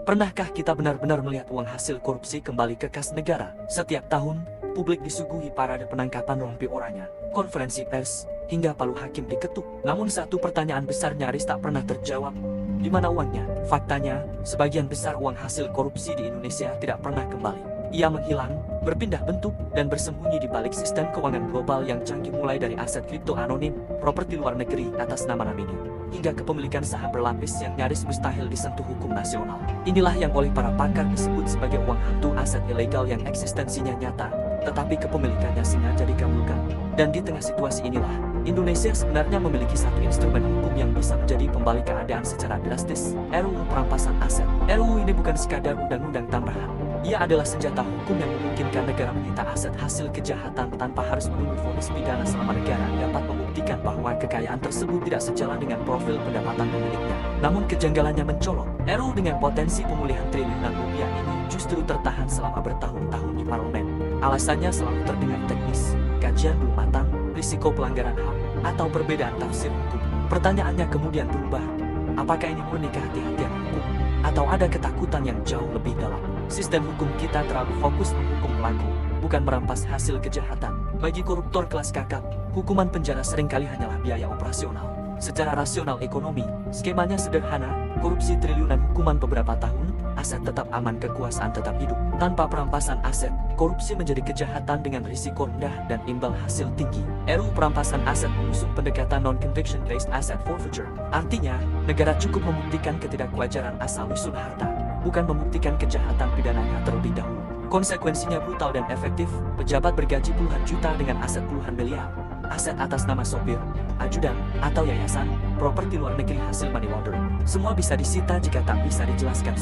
Pernahkah kita benar-benar melihat uang hasil korupsi kembali ke kas negara? Setiap tahun, publik disuguhi parade penangkapan rompi oranya, konferensi pers, hingga palu hakim diketuk. Namun satu pertanyaan besar nyaris tak pernah terjawab. Di mana uangnya? Faktanya, sebagian besar uang hasil korupsi di Indonesia tidak pernah kembali. Ia menghilang, berpindah bentuk, dan bersembunyi di balik sistem keuangan global yang canggih, mulai dari aset kripto anonim, properti luar negeri atas nama nomini, hingga kepemilikan saham berlapis yang nyaris mustahil disentuh hukum nasional. Inilah yang oleh para pakar disebut sebagai uang hantu, aset ilegal yang eksistensinya nyata, tetapi kepemilikannya sengaja dikabulkan. Dan di tengah situasi inilah, Indonesia sebenarnya memiliki satu instrumen hukum yang bisa menjadi pembalik keadaan secara drastis, RUU Perampasan Aset. RUU ini bukan sekadar undang-undang tambahan. Ia adalah senjata hukum yang memungkinkan negara menyita aset hasil kejahatan tanpa harus menunggu vonis pidana selama negara dapat membuktikan bahwa kekayaan tersebut tidak sejalan dengan profil pendapatan pemiliknya. Namun kejanggalannya mencolok. RUU dengan potensi pemulihan triliunan rupiah ini justru tertahan selama bertahun-tahun di parlemen. Alasannya selalu terdengar teknis, kajian belum matang, risiko pelanggaran HAM, atau perbedaan tafsir hukum. Pertanyaannya kemudian berubah. Apakah ini murni kehati-hatian hukum? Atau ada ketakutan yang jauh lebih dalam? Sistem hukum kita terlalu fokus menghukum pelaku, bukan merampas hasil kejahatan. Bagi koruptor kelas kakap, hukuman penjara seringkali hanyalah biaya operasional. Secara rasional ekonomi, skemanya sederhana, korupsi triliunan, hukuman beberapa tahun, aset tetap aman, kekuasaan tetap hidup. Tanpa perampasan aset, korupsi menjadi kejahatan dengan risiko rendah dan imbal hasil tinggi. RUU Perampasan Aset mengusung pendekatan non-conviction based asset forfeiture. Artinya, negara cukup membuktikan ketidakwajaran asal-usul harta, bukan membuktikan kejahatan pidananya terlebih dahulu. Konsekuensinya brutal dan efektif. Pejabat bergaji puluhan juta dengan aset puluhan miliar, aset atas nama sopir, ajudan, atau yayasan, properti luar negeri hasil money laundering. Semua bisa disita jika tak bisa dijelaskan